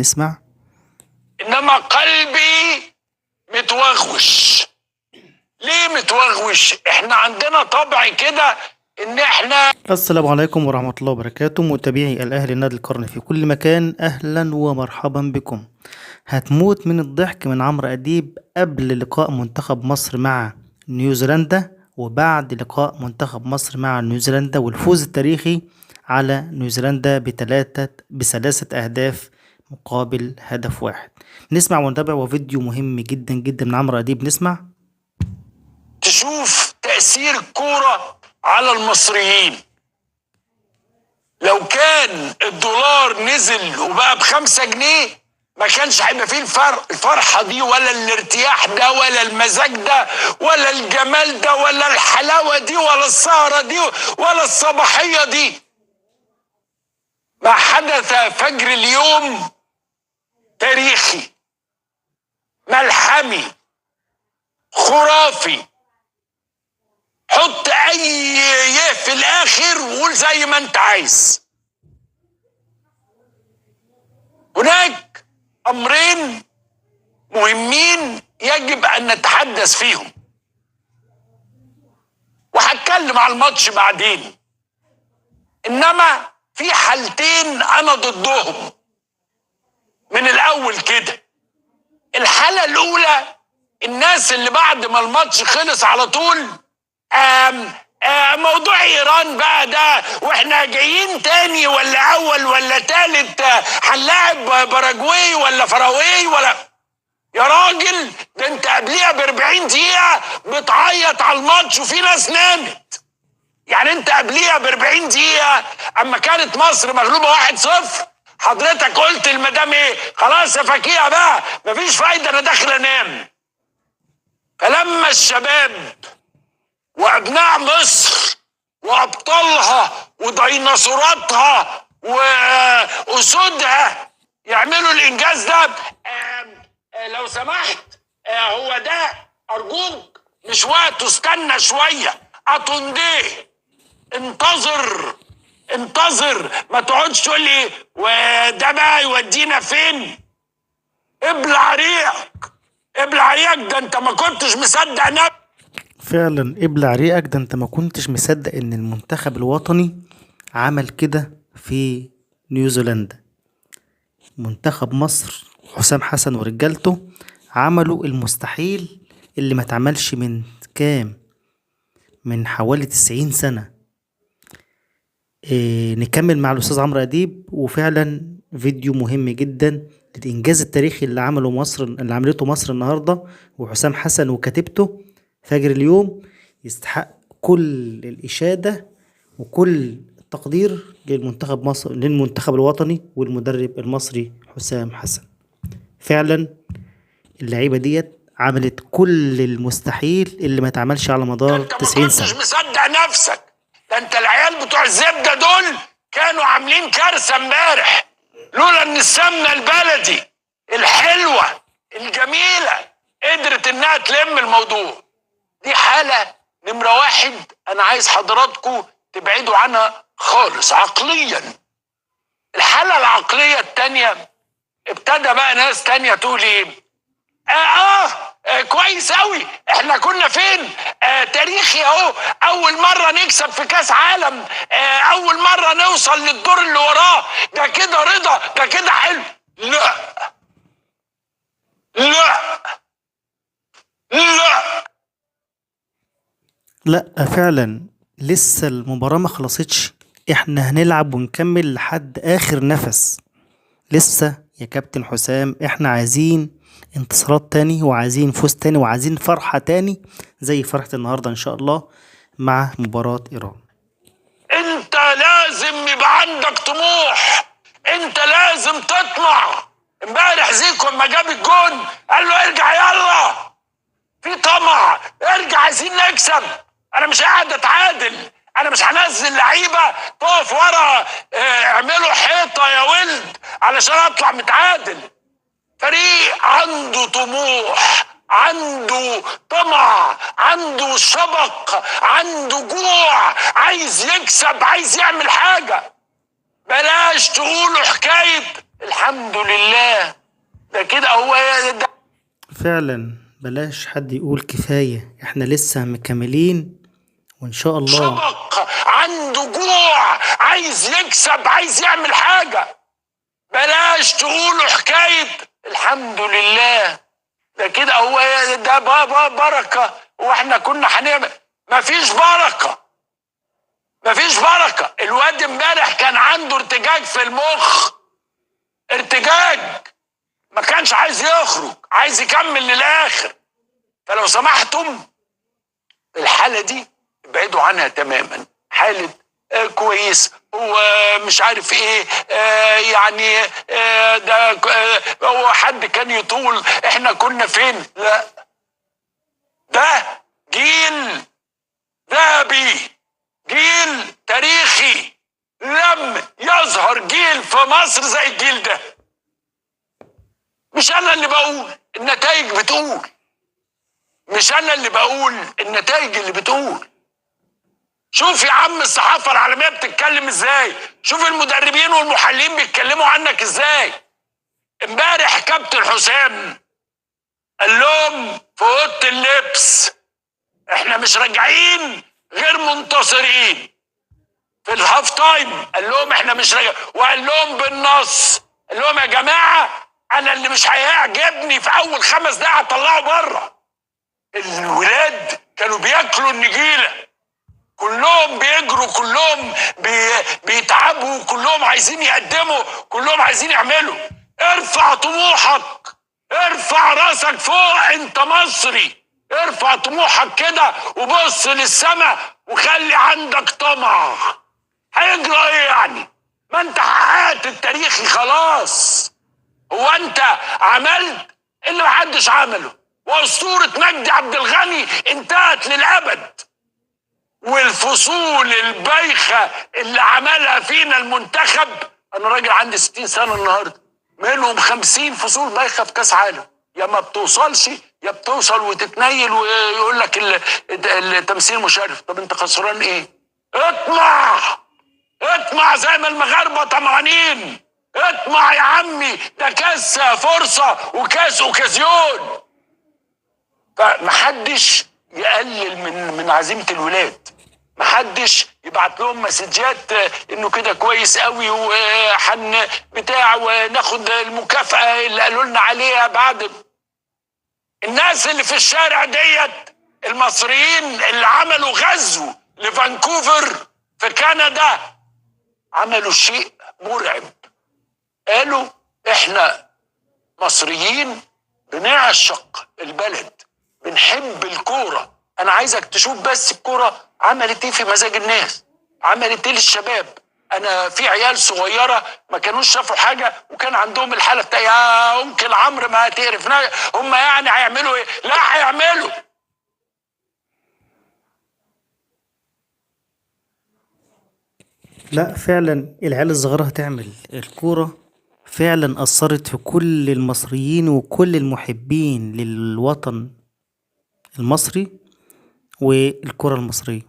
نسمع. انما قلبي متوغوش. ليه متوغوش؟ احنا عندنا طبع كده ان احنا. السلام عليكم ورحمة الله وبركاته، متابعي الأهلي نادي القرن في كل مكان، أهلا ومرحبا بكم. هتموت من الضحك من عمرو أديب قبل لقاء منتخب مصر مع نيوزيلندا وبعد لقاء منتخب مصر مع نيوزيلندا والفوز التاريخي على نيوزيلندا بثلاثة أهداف مقابل هدف واحد. نسمع ونتابع وفيديو مهم جدا جدا من عمرو أديب. نسمع. تشوف تأثير الكورة على المصريين. لو كان الدولار نزل وبقى ب5 جنيه ما كانش هيبقى فيه الفرحة دي ولا الارتياح ده ولا المزاج ده ولا الجمال ده ولا الحلاوة دي ولا السهرة دي ولا الصباحية دي. ما حدث فجر اليوم تاريخي ملحمي خرافي. حط اي يه في الاخر وقول زي ما انت عايز. هناك امرين مهمين يجب ان نتحدث فيهم، وهتكلم على الماتش بعدين. انما في حالتين انا ضدهم من الاول كده. الحالة الاولى الناس اللي بعد ما الماتش خلص على طول موضوع ايران بقى ده واحنا جايين تاني ولا اول ولا تالت هنلاعب باراجواي ولا فراواي ولا. يا راجل ده انت قبليها ب40 دقيقة بتعيط على الماتش وفي ناس نامت. يعني انت قبليها ب40 دقيقة اما كانت مصر مغلوبة 1-0 حضرتك قلت المدام ايه؟ خلاص يا فكيها بقى مفيش فايدة انا داخل انام. فلما الشباب وابناء مصر وابطالها وديناصوراتها واسودها يعملوا الانجاز ده، لو سمحت هو ده ارجوك مش وقته، استنى شويه اطنديه. انتظر ما تقعدش تقول لي وده بقى يودينا فين. ابلع ريقك ده انت ما كنتش مصدق نفسك. فعلا ابلع ريقك ده انت ما كنتش مصدق ان المنتخب الوطني عمل كده في نيوزيلندا. منتخب مصر حسام حسن ورجالته عملوا المستحيل اللي ما اتعملش من حوالي 90 سنة. نكمل مع الأستاذ عمرو أديب، وفعلا فيديو مهم جدا للإنجاز التاريخي اللي عملته مصر النهاردة، وحسام حسن وكتيبته فجر اليوم يستحق كل الإشادة وكل التقدير للمنتخب الوطني والمدرب المصري حسام حسن. فعلا اللعيبة ديت عملت كل المستحيل اللي ما اتعملش على مدار 90 سنة. انت ما كنتش مصدق نفسك. ده انت العيال بتوع الزبدة دول كانوا عاملين كارثة امبارح لولا ان السمنة البلدي الحلوة الجميلة قدرت انها تلم الموضوع. دي حالة نمرة 1 انا عايز حضراتكم تبعدوا عنها خالص عقليا. الحالة العقلية التانية ابتدى بقى ناس تانية تقول ايه؟ كويس قوي احنا كنا فين؟ تاريخي اهو، اول مرة نكسب في كاس عالم، اول مرة نوصل للدور اللي وراه، ده كده رضا، ده كده حلو. لا فعلا لسه المباراة ما خلصتش، احنا هنلعب ونكمل لحد اخر نفس. لسه يا كابتن حسام احنا عايزين انتصارات تاني وعايزين فوز تاني وعايزين فرحة تاني زي فرحة النهاردة ان شاء الله مع مباراة ايران. انت لازم يبقى عندك طموح، انت لازم تطمع. امبارح زيكو لما جاب الجون قال له ارجع يلا، في طمع، ارجع عايزين نكسب. انا مش قاعد اتعادل، انا مش هنزل لعيبه تقف ورا اعملوا حيطه يا ولد علشان اطلع متعادل. فريق عنده طموح، عنده طمع، عنده شبق، عنده جوع، عايز يكسب، عايز يعمل حاجه. بلاش تقولوا حكايه الحمد لله. ده كده هو ده. فعلا بلاش حد يقول كفاية، احنا لسه مكملين وان شاء الله. سبق عنده جوع، عايز يكسب، عايز يعمل حاجة. بلاش تقولوا حكاية الحمد لله. ده كده هو ده بركة، واحنا كنا هنعمل. مفيش بركة، مفيش بركة. الواد امبارح كان عنده ارتجاج في المخ، ارتجاج، ما كانش عايز يخرج، عايز يكمل للآخر. فلو سمحتم الحالة دي ابعدوا عنها تماما. حالة كويس، هو مش عارف ايه، يعني ده هو حد كان يطول، احنا كنا فين؟ لا، ده جيل ذهبي، جيل تاريخي. لم يظهر جيل في مصر زي الجيل ده. مش انا اللي بقول، النتائج بتقول. مش انا اللي بقول، النتائج اللي بتقول. شوف يا عم الصحافة العالمية بتتكلم ازاي، شوف المدربين والمحللين بيتكلموا عنك ازاي. امبارح كابتن حسام قال لهم في اوضه اللبس احنا مش راجعين غير منتصرين. في الهاف تايم قال لهم احنا مش راجعين، وقال لهم بالنص، قال لهم يا جماعه انا اللي مش هيعجبني في اول 5 دقايق هطلعه بره. الولاد كانوا بياكلوا النجيله، كلهم بيجروا، كلهم بيتعبوا، كلهم عايزين يقدموا، كلهم عايزين يعملوا. ارفع طموحك، ارفع راسك فوق، انت مصري. ارفع طموحك كده وبص للسماء وخلي عندك طمع. هيجرى ايه يعني؟ ما انت حققت التاريخي خلاص. هو انت عملت اللي محدش عمله، واسطورة مجدي عبد الغني انتهت للابد. والفصول البايخة اللي عملها فينا المنتخب، انا راجل عندي 60 سنة النهاردة، منهم 50 فصول بايخة في كاس عالم. يا ما بتوصلش يا بتوصل وتتنيل ويقول لك التمثيل مشرف. طب انت خسران ايه؟ اطمع، اطمع زي ما المغاربة طمعانين. اطمع يا عمي، ده كاس فرصة وكاس اوكازيون. فمحدش يقلل من عزيمة الولاد، محدش يبعت لهم مسجات انه كده كويس قوي وحن بتاع وناخد المكافأة اللي قالوا لنا عليها بعد. الناس اللي في الشارع ديت المصريين اللي عملوا غزو لفانكوفر في كندا عملوا شيء مرعب. قالوا احنا مصريين بنعشق البلد، بنحب الكورة. انا عايزك تشوف بس الكورة عملت ايه في مزاج الناس، عملت ايه للشباب. انا في عيال صغيرة ما كانوش شافوا حاجة وكان عندهم الحالة بتاع يا انكل عمرو ما هتعرف هم يعني هيعملوا ايه؟ لا هيعملوا. لا فعلا العيال الصغيرة هتعمل الكورة. فعلا أثرت في كل المصريين وكل المحبين للوطن المصري والكرة المصرية.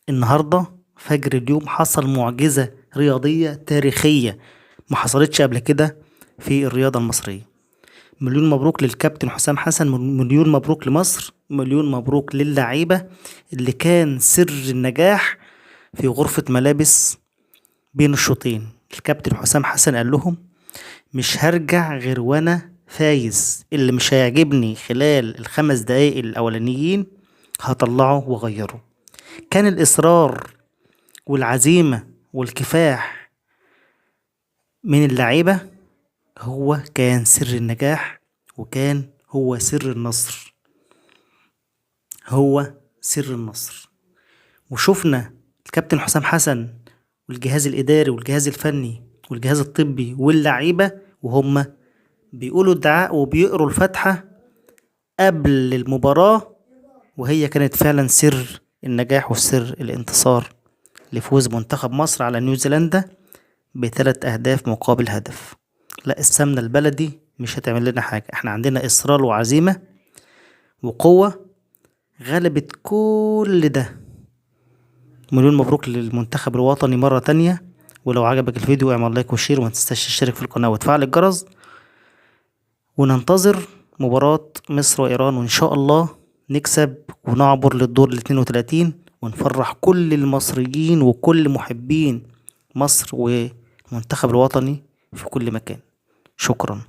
النهاردة فجر اليوم حصل معجزة رياضية تاريخية ما حصلتش قبل كده في الرياضة المصرية. مليون مبروك للكابتن حسام حسن، مليون مبروك لمصر، مليون مبروك للعيبة اللي كان سر النجاح في غرفة ملابس بين الشوطين. الكابتن حسام حسن قال لهم مش هرجع غير وانا فايز، اللي مش هيعجبني خلال ال5 دقايق الاولانيين هطلعه واغيره. كان الاصرار والعزيمة والكفاح من اللعيبة هو كان سر النجاح، وكان هو سر النصر، هو سر النصر. وشفنا الكابتن حسام حسن والجهاز الإداري والجهاز الفني والجهاز الطبي واللعيبة وهم بيقولوا الدعاء وبيقروا الفاتحة قبل المباراة، وهي كانت فعلا سر النجاح وسر الانتصار لفوز منتخب مصر على نيوزيلندا ب3 أهداف مقابل هدف. لا السمنة البلدي مش هتعمل لنا حاجة، احنا عندنا إصرار وعزيمة وقوة غلبت كل ده. مليون مبروك للمنتخب الوطني مرة تانية، ولو عجبك الفيديو اعمل لايك وشير، وما تنساش تشترك في القناة وتفعل الجرس، وننتظر مباراة مصر وإيران، وإن شاء الله نكسب ونعبر للدور 32 ونفرح كل المصريين وكل محبين مصر والمنتخب الوطني في كل مكان. شكرا.